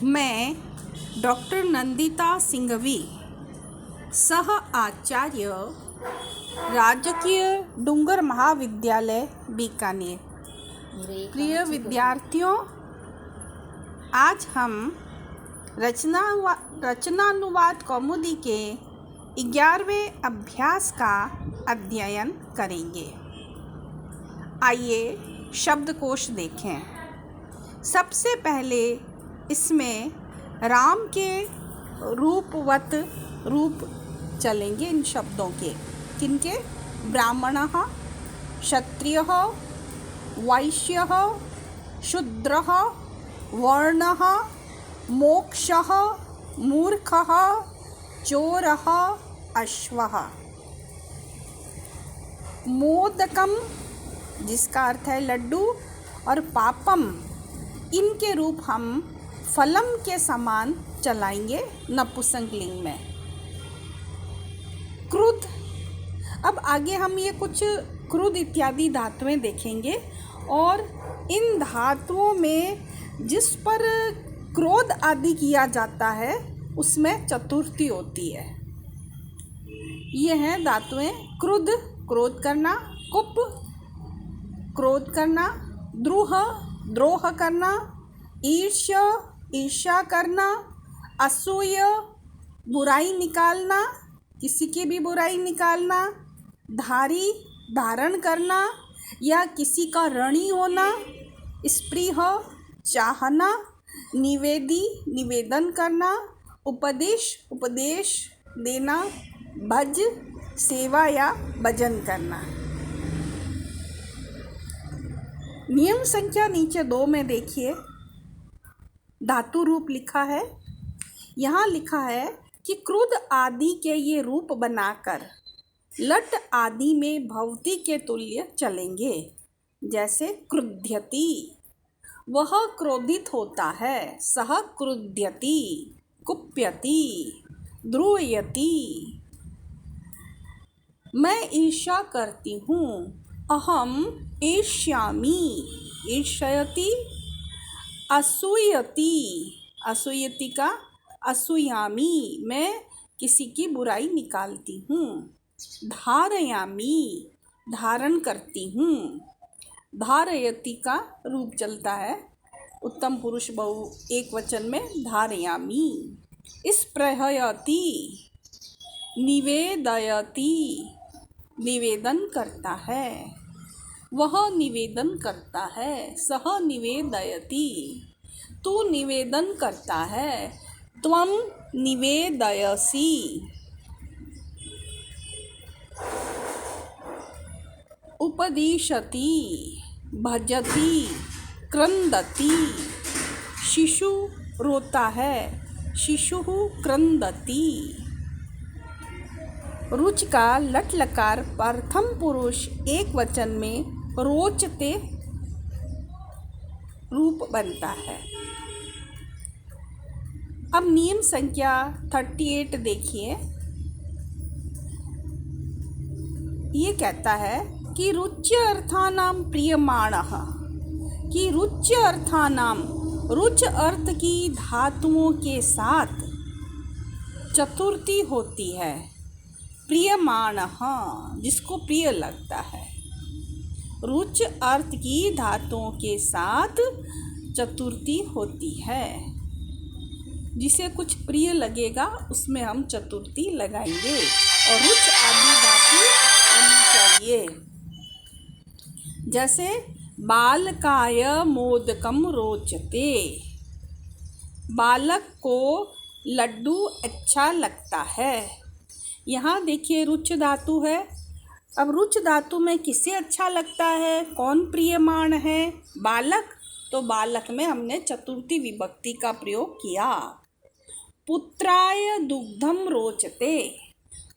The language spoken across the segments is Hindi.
मैं डॉक्टर नंदिता सिंघवी, सह आचार्य, राजकीय डूंगर महाविद्यालय बीकानेर। प्रिय विद्यार्थियों, आज हम रचनानुवाद कौमुदी के 11वें अभ्यास का अध्ययन करेंगे। आइए शब्दकोश देखें। सबसे पहले इसमें राम के रूपवत रूप चलेंगे। इन शब्दों के किनके? ब्राह्मणः, क्षत्रियः, वैश्यः, शूद्रः, वर्णः, मोक्षः, मूर्खः, चोरः, अश्वः। मोदकम, जिसका अर्थ है लड्डू, और पापम, इनके रूप हम फलम के समान चलाएंगे नपुंसकलिंग में। क्रुद्ध, अब आगे हम ये कुछ क्रुद्ध इत्यादि धातुएं देखेंगे और इन धातुओं में जिस पर क्रोध आदि किया जाता है उसमें चतुर्थी होती है। ये हैं धातुएं क्रुद्ध, क्रोध करना, कुप, क्रोध करना, द्रोह, द्रोह करना, ईर्ष्या, ईर्ष्या करना, असूय, बुराई निकालना, किसी की भी बुराई निकालना, धारी, धारण करना या किसी का ऋणी होना, स्पृह, चाहना, निवेदी, निवेदन करना, उपदेश, उपदेश देना, भज, सेवा या भजन करना। नियम संख्या नीचे 2 में देखिए, धातु रूप लिखा है। यहाँ लिखा है कि क्रुद्ध आदि के ये रूप बनाकर लट आदि में भवती के तुल्य चलेंगे। जैसे क्रुध्यति, वह क्रोधित होता है। सह क्रुध्यति, कुप्यति, द्रुयति। मैं ईर्ष्या करती हूँ। अहम ईर्ष्यामि, ईर्ष्यति। असूयति, असूयति का असूयामि, मैं किसी की बुराई निकालती हूँ। धारयामि, धारण करती हूँ। धारयति का रूप चलता है उत्तम पुरुष बहु एक वचन में, धारयामि। स्पृहयति, निवेदयति, निवेदन करता है। वह निवेदन करता है। सह निवेदयति, तू निवेदन करता है। त्वं निवेदयसि। उपदिशति, भजति, क्रंदति। शिशु रोता है। शिशुः क्रंदति। रुच का लट लकार प्रथम पुरुष एक वचन में रोचते रूप बनता है। अब नियम संख्या 38 देखिए। ये कहता है कि रुच्य अर्थानाम प्रियमाणः, कि रुच्य अर्थानाम, रुच अर्थ की धातुओं के साथ चतुर्थी होती है। प्रियमाणः, जिसको प्रिय लगता है। रुच अर्थ की धातुओं के साथ चतुर्थी होती है। जिसे कुछ प्रिय लगेगा उसमें हम चतुर्थी लगाएंगे और रुच आदि धातु होनी चाहिए। जैसे बालकाय मोदकम रोचते, बालक को लड्डू अच्छा लगता है। यहाँ देखिए रुच धातु है। अब रुच धातु में किसे अच्छा लगता है? कौन प्रियमाण है? बालक। तो बालक में हमने चतुर्थी विभक्ति का प्रयोग किया। पुत्राय दुग्धम रोचते,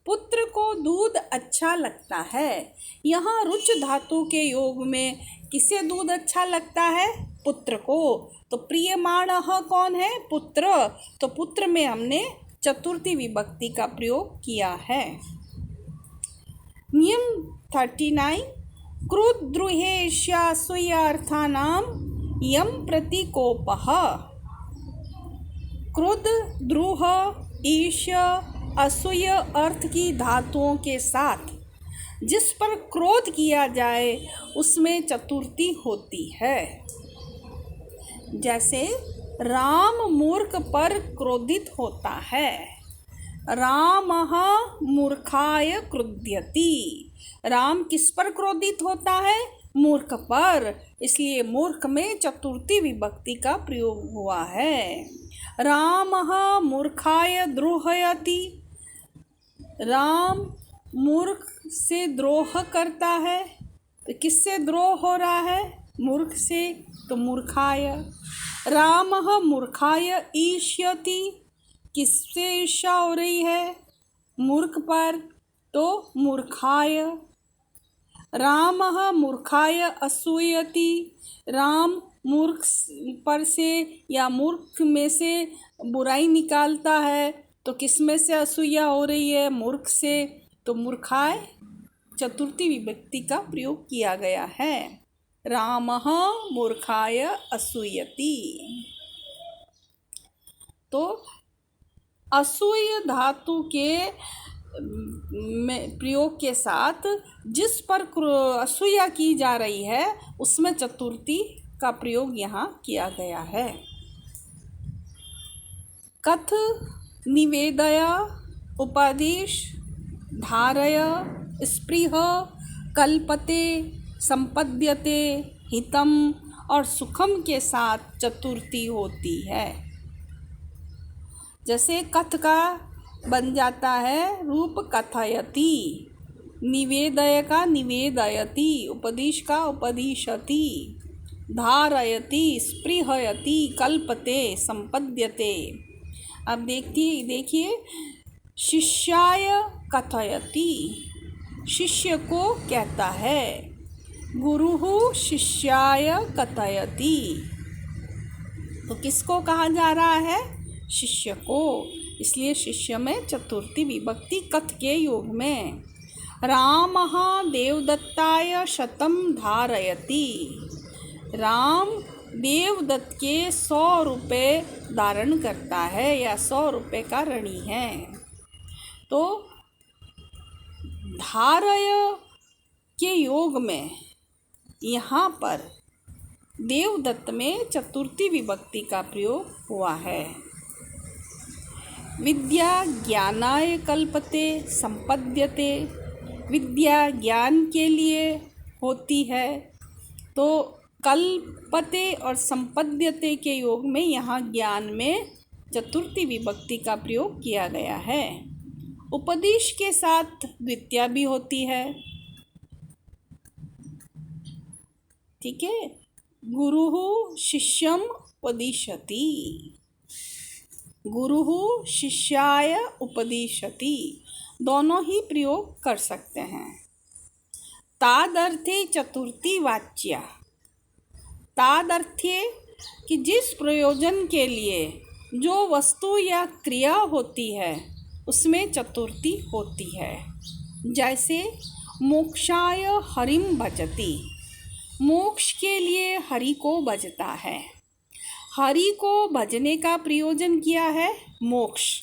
पुत्र को दूध अच्छा लगता है। यहाँ रुच धातु के योग में किसे दूध अच्छा लगता है? पुत्र को। तो प्रियमाणः कौन है? पुत्र। तो पुत्र में हमने चतुर्थी विभक्ति का प्रयोग किया है। नियम 39, क्रुद्रुहेष्यासूयार्थानां यम प्रतीकोपः। क्रोध, द्रोह, ईर्ष्या, असूया अर्थ की धातुओं के साथ जिस पर क्रोध किया जाए उसमें चतुर्थी होती है। जैसे राम मूर्ख पर क्रोधित होता है। रामः मूर्खाय क्रुध्यति। राम किस पर क्रोधित होता है? मूर्ख पर। इसलिए मूर्ख में चतुर्थी विभक्ति का प्रयोग हुआ है। रामः मूर्खाय द्रोहयति। राम मूर्ख से द्रोह करता है। तो किससे द्रोह हो रहा है? मूर्ख से। तो मूर्खाय। रामः मूर्खाय ईष्यति। किससे ईर्ष्या हो रही है? मूर्ख पर। तो मूर्खाय। रामः मूर्खाय असूयति। राम मूर्ख पर से या मूर्ख में से बुराई निकालता है। तो किस में से असूया हो रही है? मूर्ख से। तो मूर्खाय चतुर्थी विभक्ति का प्रयोग किया गया है। रामः मूर्खाय असूयति। तो असूय धातु के प्रयोग के साथ जिस पर असूया की जा रही है उसमें चतुर्थी का प्रयोग यहाँ किया गया है। कथ, निवेदय, उपदेश, धारय, स्पृह, कल्पते, संपद्यते, हितम और सुखम के साथ चतुर्थी होती है। जैसे कथ का बन जाता है रूप कथयति, निवेदय का निवेदयति, उपदेश का उपदिशति, धारयति, स्पृहयति, कल्पते, संपद्यते। अब देखिए शिष्याय कथयति, शिष्य को कहता है। गुरुः शिष्याय कथयति। तो किसको कहा जा रहा है? शिष्य को। इसलिए शिष्य में चतुर्थी विभक्ति कथ के योग में। रामः देवदत्ताय शतं धारयति। राम देवदत्त के 100 रुपये धारण करता है या 100 रुपये का ऋणी है। तो धारय के योग में यहाँ पर देवदत्त में चतुर्थी विभक्ति का प्रयोग हुआ है। विद्या ज्ञानाय कल्पते संपद्यते। विद्या ज्ञान के लिए होती है। तो कल्पते और संपद्यते के योग में यहाँ ज्ञान में चतुर्थी विभक्ति का प्रयोग किया गया है। उपदेश के साथ द्वितीया भी होती है। ठीक है। गुरुः शिष्यम उपदिशति। गुरुः शिष्याय उपदिशति। दोनों ही प्रयोग कर सकते हैं। तादर्थे चतुर्थी वाच्या। तादर्थे कि जिस प्रयोजन के लिए जो वस्तु या क्रिया होती है उसमें चतुर्थी होती है। जैसे मोक्षाय हरिम भजति। मोक्ष के लिए हरि को भजता है। हरि को भजने का प्रयोजन किया है मोक्ष।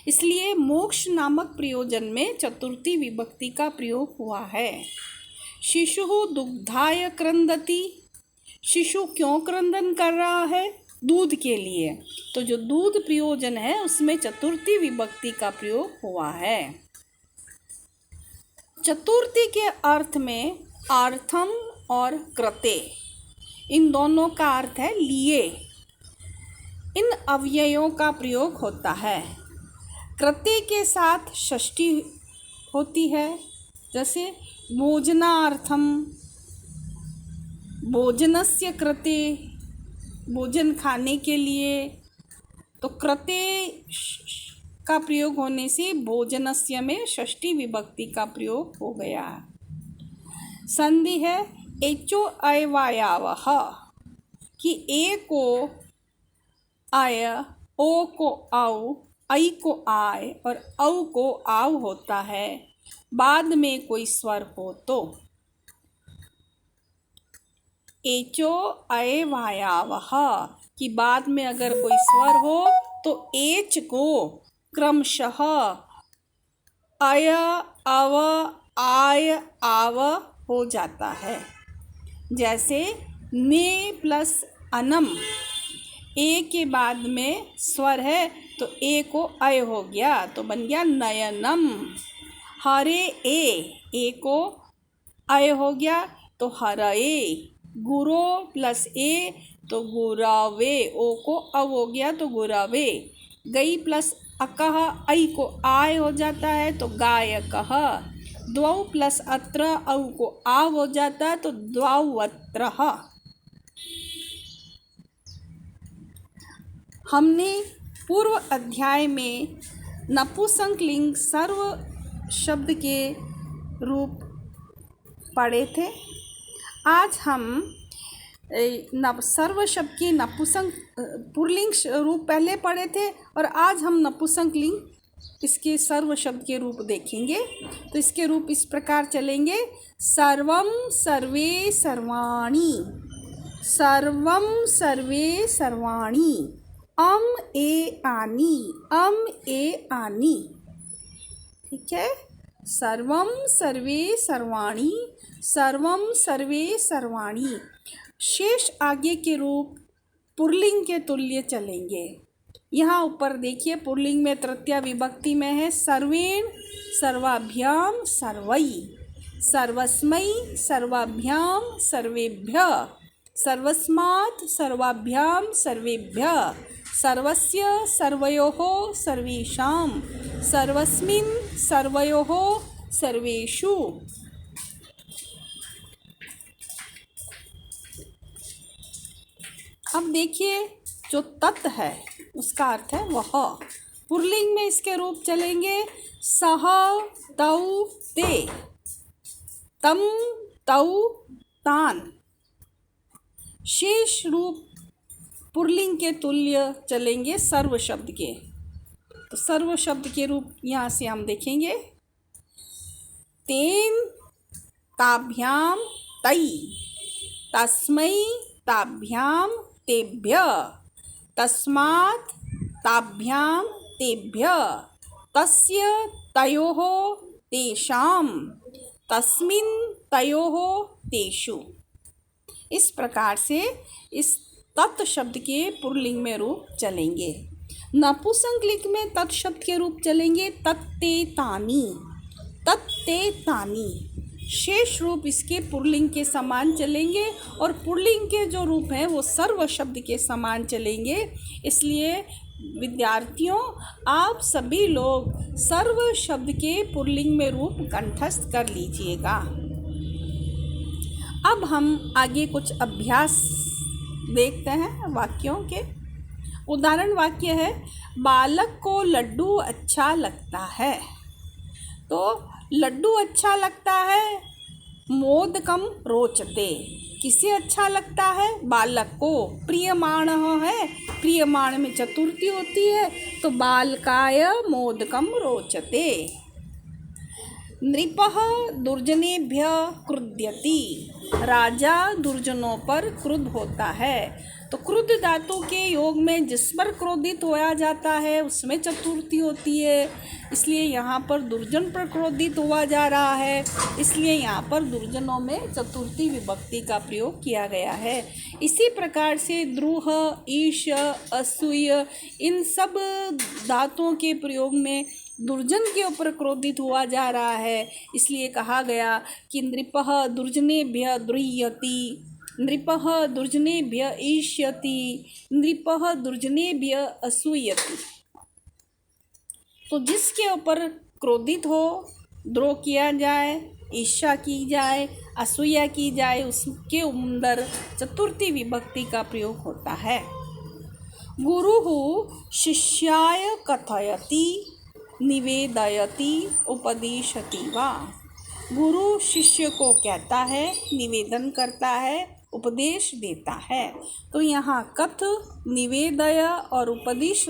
इसलिए मोक्ष नामक प्रयोजन में चतुर्थी विभक्ति का प्रयोग हुआ है। शिशुः दुग्धाय क्रंदति। शिशु क्यों क्रंदन कर रहा है? दूध के लिए। तो जो दूध प्रयोजन है उसमें चतुर्थी विभक्ति का प्रयोग हुआ है। चतुर्थी के अर्थ में अर्थम और कृते, इन दोनों का अर्थ है लिए। इन अव्ययों का प्रयोग होता है। कृते के साथ षष्ठी होती है। जैसे भोजनार्थम, भोजनस्य कृते, भोजन खाने के लिए। तो कृते का प्रयोग होने से भोजनस्य में षष्ठी विभक्ति का प्रयोग हो गया। संधि है एचो अयवायावः कि ए को आय, ओ को औ, ऐ को आय और औ को आव होता है। बाद में कोई स्वर हो तो एचो अयवायावः कि बाद में अगर कोई स्वर हो तो एच को क्रमशः अय अव आय आव हो जाता है। जैसे ने प्लस अनम, ए के बाद में स्वर है तो ए को अय हो गया तो बन गया नयनम। हरे ए को अय हो गया तो हरए। गुरो प्लस ए तो गुरावे, ओ को अव हो गया तो गुरावे। गई प्लस अकह ऐ को आय हो जाता है तो गायकः। द्वौ प्लस अत्र औ को आव हो जाता है तो द्वावत्रः। हमने पूर्व अध्याय में नपुंसकलिंग सर्व शब्द के रूप पढ़े थे। आज हम सर्व शब्द के नपुंसक पुल्लिंग रूप पहले पढ़े थे और आज हम नपुंसकलिंग इसके सर्व शब्द के रूप देखेंगे। तो इसके रूप इस प्रकार चलेंगे। सर्वम सर्वे सर्वाणि, सर्वम सर्वे सर्वाणि। अम ए आनी, अम ए आनी। ठीक है, सर्वम सर्वे सर्वाणि, सर्वम सर्वे सर्वाणि। शेष आगे के रूप पुल्लिंग के तुल्य चलेंगे। यहाँ ऊपर देखिए पुल्लिंग में तृतीया विभक्ति में है सर्वेण सर्वाभ्याम सर्वै, सर्वस्मै सर्वाभ्याम सर्वेभ्यः, सर्वस्मात् सर्वाभ्याम सर्वेभ्यः, सर्वस्य सर्वयोः सर्वेषां, सर्वस्मिन् सर्वयोः सर्वेषु। अब देखिए जो तत् है उसका अर्थ है वह। पुल्लिंग में इसके रूप चलेंगे सह तौ ते, तम तौ तान। शेष रूप पुल्लिंग के तुल्य चलेंगे सर्व शब्द के। तो सर्व शब्द के रूप यहाँ से हम देखेंगे। तेन ताभ्याम तै, तस्मै ताभ्याम तेभ्यः, तस्मात् ताभ्याम तेभ्यः, तस्य तयोः तेषां, तस्मिन् तयोः तेषु। इस प्रकार से इस तत् शब्द के पुल्लिंग में रूप चलेंगे। नपुंसकलिंग में तत् शब्द के रूप चलेंगे तत्ते तानि, तत्ते तानि। शेष रूप इसके पुल्लिंग के समान चलेंगे और पुल्लिंग के जो रूप हैं वो सर्व शब्द के समान चलेंगे। इसलिए विद्यार्थियों आप सभी लोग सर्व शब्द के पुल्लिंग में रूप कंठस्थ कर लीजिएगा। अब हम आगे कुछ अभ्यास देखते हैं वाक्यों के। उदाहरण वाक्य है बालक को लड्डू अच्छा लगता है। तो लड्डू अच्छा लगता है, मोदकम रोचते। किसे अच्छा लगता है? बालक को। प्रियमाण है, प्रियमाण में चतुर्थी होती है तो बालकाय मोदकम रोचते। नृपः दुर्जनेभ्यः क्रुध्यति, राजा दुर्जनों पर क्रुद्ध होता है। तो क्रुद्ध धातु के योग में जिस पर क्रोधित होया जाता है उसमें चतुर्थी होती है, इसलिए यहाँ पर दुर्जन पर क्रोधित हुआ जा रहा है, इसलिए यहाँ पर दुर्जनों में चतुर्थी विभक्ति का प्रयोग किया गया है। इसी प्रकार से द्रुह, ईश, असूय इन सब धातुओं के प्रयोग में दुर्जन के ऊपर क्रोधित हुआ जा रहा है, इसलिए कहा गया कि नृपः दुर्जनेभ्यः द्रुह्यति, नृपः दुर्जनेभ्यः ईष्यति, नृपः दुर्जनेभ्यः असूयति। तो जिसके ऊपर क्रोधित हो, द्रोह किया जाए, ईर्ष्या की जाए, असूया की जाए, उसके अंदर चतुर्थी विभक्ति का प्रयोग होता है। गुरुः शिष्याय कथयति, निवेदयति, उपदिशति वा। गुरु शिष्य को कहता है, निवेदन करता है, उपदेश देता है। तो यहाँ कथ, निवेदय और उपदेश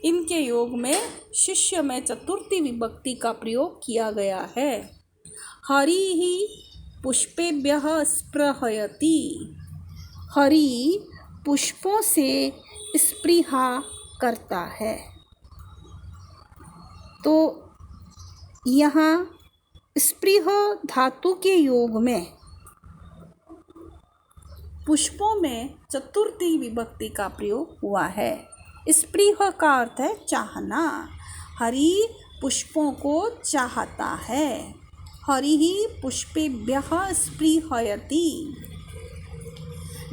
इनके योग में शिष्य में चतुर्थी विभक्ति का प्रयोग किया गया है। हरिः पुष्पेभ्यः स्पृहयति, हरि पुष्पों से स्पृहा करता है। तो यहाँ स्पृह धातु के योग में पुष्पों में चतुर्थी विभक्ति का प्रयोग हुआ है। स्पृह का अर्थ है चाहना। हरि पुष्पों को चाहता है। हरिः पुष्पेभ्यः स्पृहयति।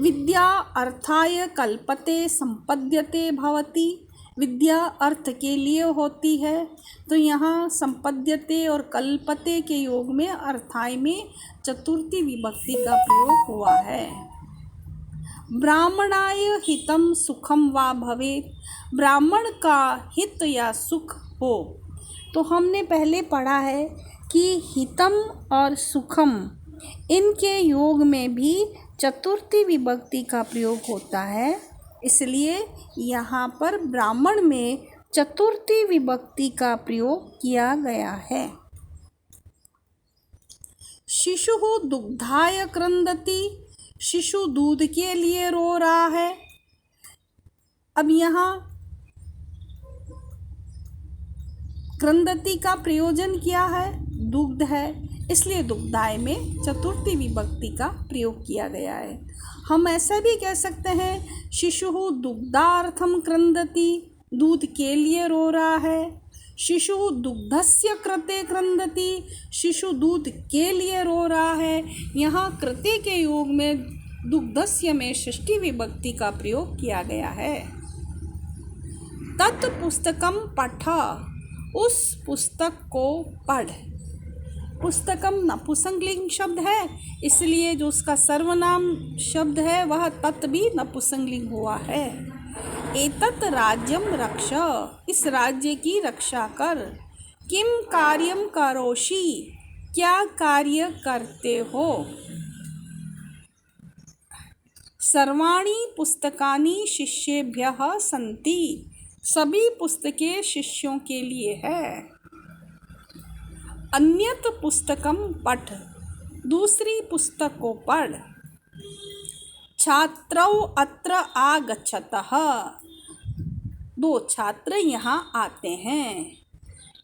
विद्या अर्थाय कल्पते संपद्यते भवति। विद्या अर्थ के लिए होती है, तो यहाँ संपद्यते और कल्पते के योग में अर्थाय में चतुर्थी विभक्ति का प्रयोग हुआ है। ब्राह्मणाय हितम सुखम वा भवेत्। ब्राह्मण का हित या सुख हो, तो हमने पहले पढ़ा है कि हितम और सुखम इनके योग में भी चतुर्थी विभक्ति का प्रयोग होता है, इसलिए यहाँ पर ब्राह्मण में चतुर्थी विभक्ति का प्रयोग किया गया है। शिशुः दुग्धाय क्रंदति। शिशु दूध के लिए रो रहा है। अब यहाँ क्रंदति का प्रयोजन क्या है? दुग्ध है, इसलिए दुग्धाय में चतुर्थी विभक्ति का प्रयोग किया गया है। हम ऐसा भी कह सकते हैं शिशुः दुग्धार्थम क्रंदति। दूध के लिए रो रहा है। शिशुः दुग्धस्य कृते क्रंदति। शिशु दूध के लिए रो रहा है। यहाँ कृते के योग में दुग्धस्य में षष्ठी विभक्ति का प्रयोग किया गया है। तत् पुस्तकम पठ। उस पुस्तक को पढ़। पुस्तकम नपुंसकलिंग शब्द है, इसलिए जो उसका सर्वनाम शब्द है वह तत् भी नपुंसकलिंग हुआ है। एतत् राज्यम रक्ष। इस राज्य की रक्षा कर। किम कार्यम करोषि। क्या कार्य करते हो। सर्वाणि पुस्तकानि शिष्येभ्यः सन्ति। सभी पुस्तकें शिष्यों के लिए है। अन्यत पुस्तकम पठ। दूसरी पुस्तक को पढ़। छात्रौ अत्र आगच्छतः। दो छात्र यहाँ आते हैं।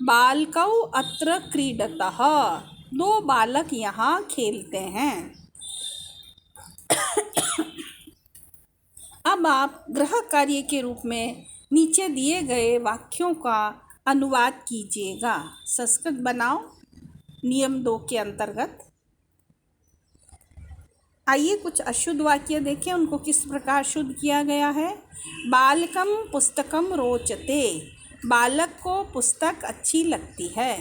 बालकौ अत्र क्रीडतः। दो बालक यहाँ खेलते हैं। अब आप गृह कार्य के रूप में नीचे दिए गए वाक्यों का अनुवाद कीजिएगा। संस्कृत बनाओ नियम 2 के अंतर्गत। आइए कुछ अशुद्ध वाक्य देखें, उनको किस प्रकार शुद्ध किया गया है। बालकम पुस्तकम रोचते। बालक को पुस्तक अच्छी लगती है।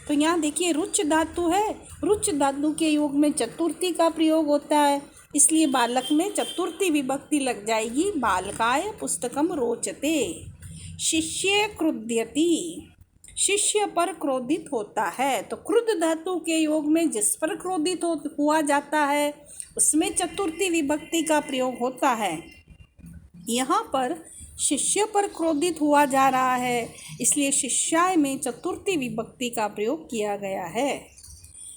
तो यहाँ देखिए रुच धातु है। रुच धातु के योग में चतुर्थी का प्रयोग होता है, इसलिए बालक में चतुर्थी विभक्ति लग जाएगी। बालकाय पुस्तकम रोचते। शिष्य क्रुध्यति। शिष्य पर क्रोधित होता है। तो क्रुद्ध धातु के योग में जिस पर क्रोधित हुआ जाता है उसमें चतुर्थी विभक्ति का प्रयोग होता है। यहाँ पर शिष्य पर क्रोधित हुआ जा रहा है, इसलिए शिष्याय में चतुर्थी विभक्ति का प्रयोग किया गया है।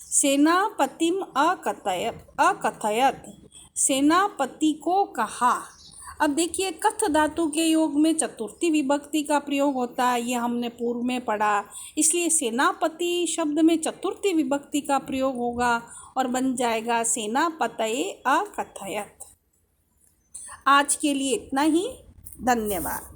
सेनापतिम अकथयत। सेनापति को कहा। अब देखिए कथ धातु के योग में चतुर्थी विभक्ति का प्रयोग होता है, ये हमने पूर्व में पढ़ा, इसलिए सेनापति शब्द में चतुर्थी विभक्ति का प्रयोग होगा और बन जाएगा सेनापतये अकथयत। आज के लिए इतना ही। धन्यवाद।